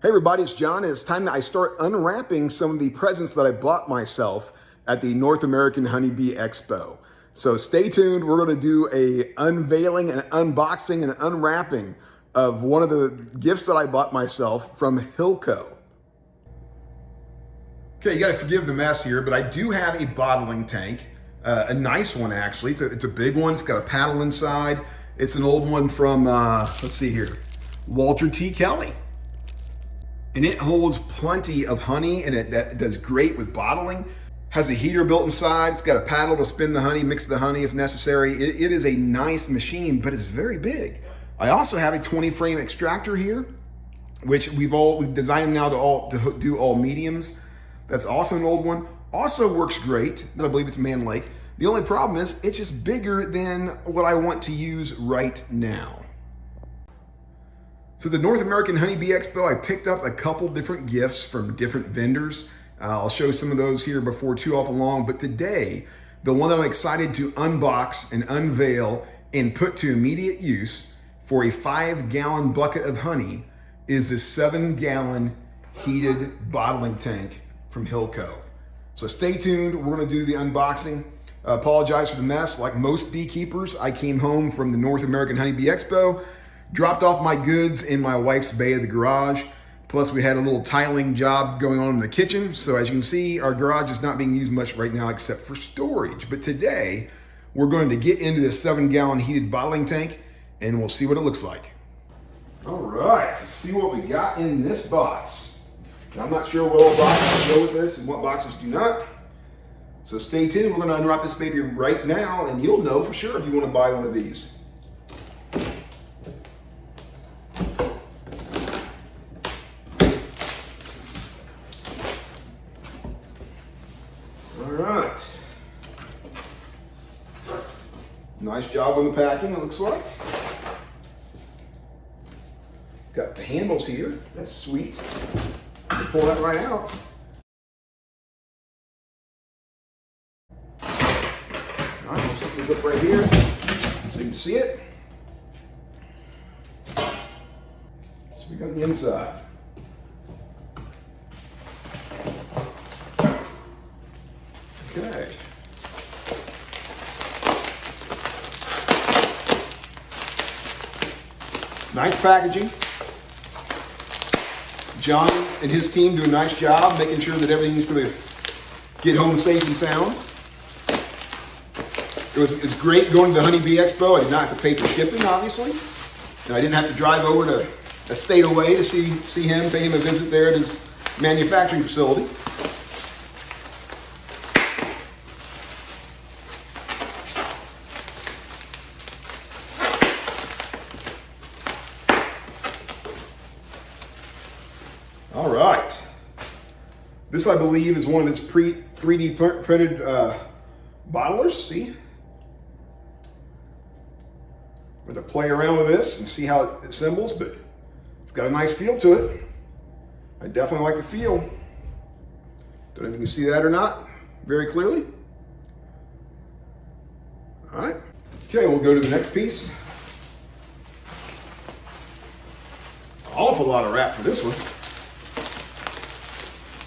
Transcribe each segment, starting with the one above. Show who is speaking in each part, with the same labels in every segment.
Speaker 1: Hey everybody, it's John. It's time that I start unwrapping some of the presents that I bought myself at the North American Honeybee Expo. So stay tuned. We're going to do a unveiling and unboxing and unwrapping of one of the gifts that I bought myself from HillCo. Okay, you got to forgive the mess here, but I do have a bottling tank, a nice one actually. It's a big one. It's got a paddle inside. It's an old one from, let's see here, Walter T. Kelly. And it holds plenty of honey, and it does great with bottling. Has a heater built inside. It's got a paddle to spin the honey, mix the honey if necessary. It is a nice machine, but it's very big. I also have a 20 frame extractor here, which we've designed them now to do all mediums. That's also an old one. Also works great. I believe it's Man Lake. The only problem is it's just bigger than what I want to use right now. So the North American Honeybee Expo, I picked up a couple different gifts from different vendors. I'll show some of those here before too awful long, but today, the one that I'm excited to unbox and unveil and put to immediate use for a 5-gallon bucket of honey is this 7-gallon heated bottling tank from HillCo. So stay tuned, we're gonna do the unboxing. Apologize for the mess. Like most beekeepers, I came home from the North American Honeybee Expo, dropped off my goods in my wife's bay of the garage. Plus we had a little tiling job going on in the kitchen. So as you can see, our garage is not being used much right now except for storage. But today we're going to get into this 7-gallon heated bottling tank and we'll see what it looks like. All right, let's see what we got in this box. Now, I'm not sure what all boxes go with this and what boxes do not. So stay tuned, we're gonna unwrap this baby right now and you'll know for sure if you wanna buy one of these. Nice job on the packing, it looks like. Got the handles here, that's sweet. Pull that right out. All right, we'll set these up right here so you can see it. So we got the inside. Okay. Nice packaging. John and his team do a nice job making sure that everything's going to get home safe and sound. It's great going to the Honeybee Expo. I did not have to pay for shipping, obviously. And I didn't have to drive over to a state away to see him, pay him a visit there at his manufacturing facility. All right, this I believe is one of its 3D printed bottlers, see? We're gonna play around with this and see how it assembles, but it's got a nice feel to it. I definitely like the feel. Don't know if you can see that or not very clearly. All right, okay, we'll go to the next piece. An awful lot of wrap for this one.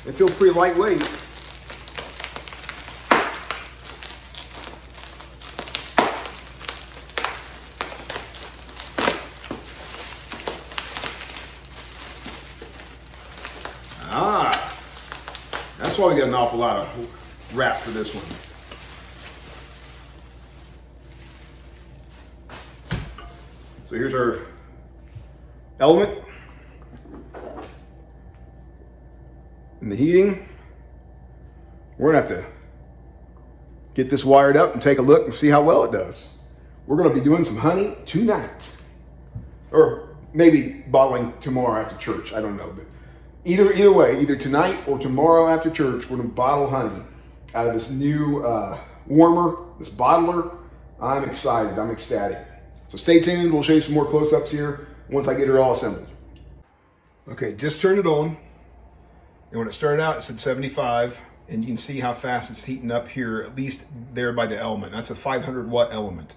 Speaker 1: It feels pretty lightweight. That's why we got an awful lot of wrap for this one. So here's our element. And the heating, we're gonna have to get this wired up and take a look and see how well it does. We're gonna be doing some honey tonight, or maybe bottling tomorrow after church, I don't know, but either way, either tonight or tomorrow after church, we're gonna bottle honey out of this new warmer, this bottler. I'm excited, I'm ecstatic. So stay tuned, we'll show you some more close-ups here once I get it all assembled. Okay, just turned it on. And when it started out, it said 75, and you can see how fast it's heating up here, at least there by the element. That's a 500 watt element.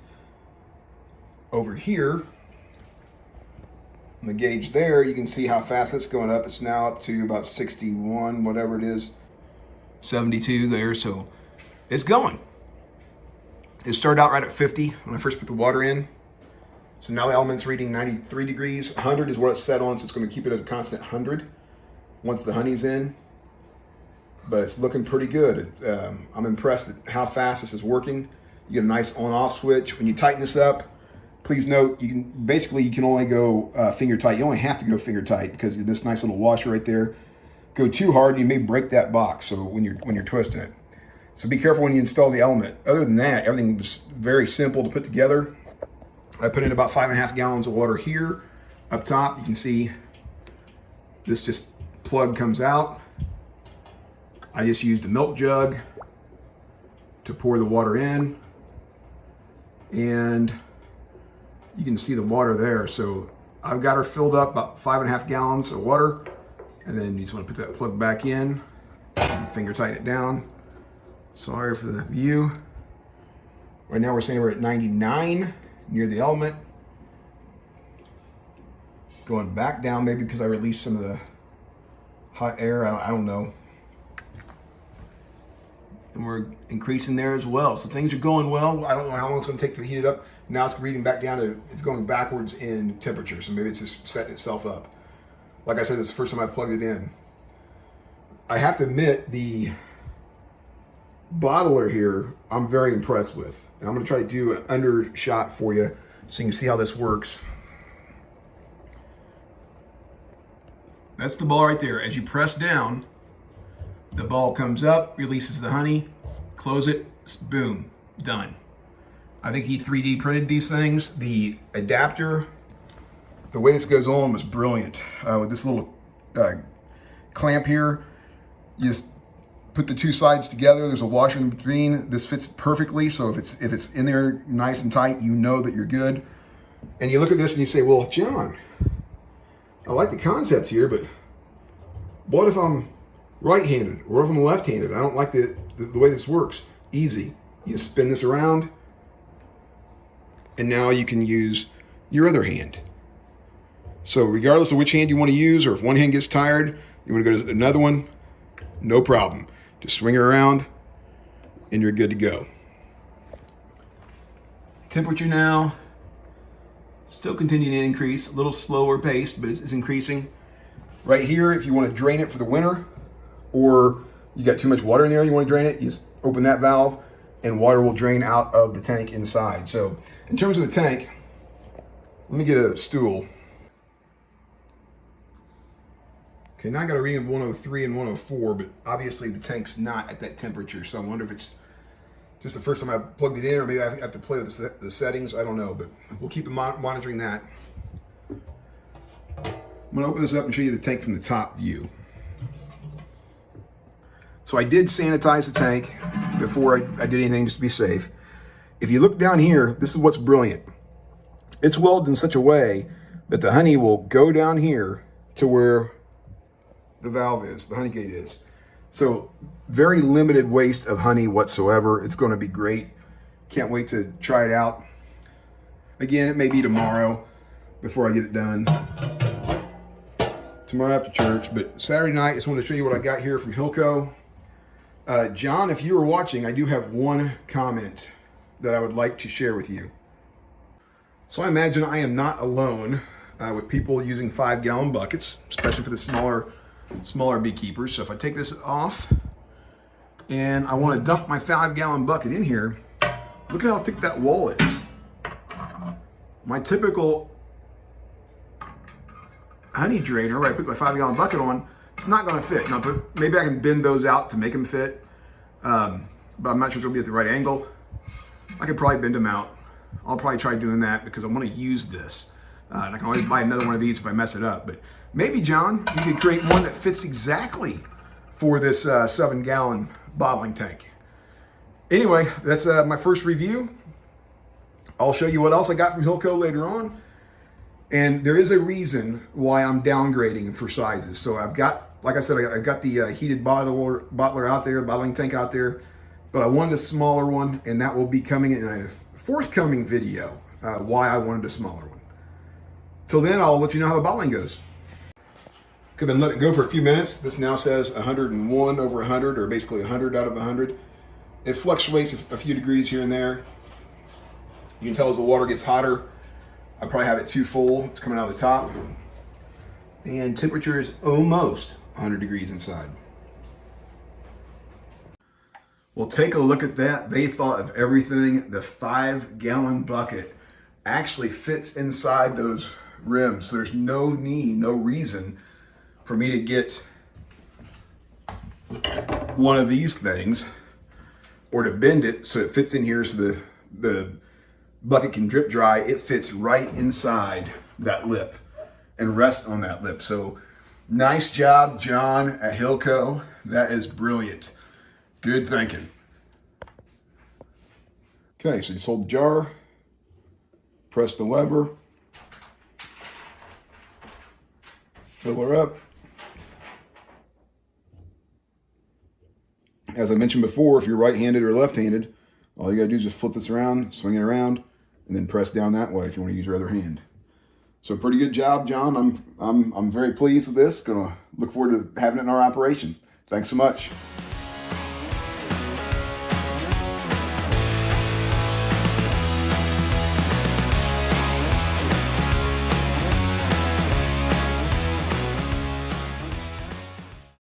Speaker 1: Over here, On the gauge there, you can see how fast it's going up. It's now up to about 61, whatever it is, 72 there, so it's going. It started out right at 50 when I first put the water in. So now the element's reading 93 degrees. 100 is what it's set on, so it's going to keep it at a constant 100 once the honey's in. But it's looking pretty good. I'm impressed at how fast this is working. You get a nice on-off switch. When you tighten this up, please note, you can only go finger tight. You only have to go finger tight because of this nice little washer right there. Go too hard, you may break that box. So when you're twisting it, so be careful when you install the element. Other than that, everything was very simple to put together. I put in about 5.5 gallons of water here. Up top, you can see this just plug comes out. I just used a milk jug to pour the water in, and you can see the water there. So I've got her filled up about 5.5 gallons of water, and then you just want to put that plug back in and finger tighten it down. Sorry for the view. Right now we're saying we're at 99 near the element. Going back down, maybe because I released some of the hot air, I don't know. And we're increasing there as well. So things are going well. I don't know how long it's going to take to heat it up. Now it's reading back down to, it's going backwards in temperature. So maybe it's just setting itself up. Like I said, it's the first time I've plugged it in. I have to admit, the bottler here, I'm very impressed with. And I'm going to try to do an undershot for you so you can see how this works. That's the ball right there. As you press down, the ball comes up, releases the honey, close it, boom, done. I think he 3D printed these things. The adapter, the way this goes on was brilliant. With this little clamp here, you just put the two sides together. There's a washer in between. This fits perfectly, so if it's in there nice and tight, you know that you're good. And you look at this and you say, well, John, I like the concept here, but what if I'm right-handed or if I'm left-handed? I don't like the way this works. Easy. You spin this around, and now you can use your other hand. So regardless of which hand you want to use, or if one hand gets tired, you want to go to another one, no problem. Just swing it around, and you're good to go. Temperature now, still continuing to increase, a little slower paced, but it's increasing. Right here, if you want to drain it for the winter, or you got too much water in there, you want to drain it, you just open that valve and water will drain out of the tank inside. So in terms of the tank, let me get a stool. Okay, now I got a reading of 103 and 104, but obviously the tank's not at that temperature. So I wonder if it's just the first time I plugged it in, or maybe I have to play with the settings. I don't know, but we'll keep monitoring that. I'm gonna open this up and show you the tank from the top view. So I did sanitize the tank before I did anything, just to be safe. If you look down here, this is what's brilliant. It's welded in such a way that the honey will go down here to where the valve is, the honey gate is. So very limited waste of honey whatsoever. It's going to be great. Can't wait to try it out. Again, it may be tomorrow before I get it done. Tomorrow after church, but Saturday night, I just want to show you what I got here from HillCo. John, if you are watching, I do have one comment that I would like to share with you. So I imagine I am not alone with people using 5-gallon buckets, especially for the smaller beekeepers. So if I take this off and I want to dump my 5-gallon bucket in here, look at how thick that wall is. My typical honey drainer, where I put my 5-gallon bucket on, it's not going to fit. Now, maybe I can bend those out to make them fit, but I'm not sure it's going to be at the right angle. I could probably bend them out. I'll probably try doing that because I want to use this. And I can always buy another one of these if I mess it up. But maybe, John, you could create one that fits exactly for this 7-gallon bottling tank. Anyway, that's my first review. I'll show you what else I got from HillCo later on. And there is a reason why I'm downgrading for sizes. So I've got, like I said, I've got the heated bottler out there, bottling tank out there, but I wanted a smaller one, and that will be coming in a forthcoming video, why I wanted a smaller one. Till then, I'll let you know how the bottling goes. Could have been let it go for a few minutes. This now says 101 over 100, or basically 100 out of 100. It fluctuates a few degrees here and there. You can tell as the water gets hotter, I probably have it too full. It's coming out of the top. And temperature is almost 100 degrees inside. Well, take a look at that. They thought of everything. The 5-gallon bucket actually fits inside those rims. So there's no need, no reason for me to get one of these things or to bend it so it fits in here so the bucket can drip dry. It fits right inside that lip and rests on that lip. So nice job, John at HillCo. That is brilliant. Good thinking. Okay, so just hold the jar, press the lever, fill her up. As I mentioned before, if you're right-handed or left-handed, all you gotta do is just flip this around, swing it around, and then press down that way if you want to use your other hand. So pretty good job, John. I'm very pleased with this. Gonna look forward to having it in our operation. Thanks so much.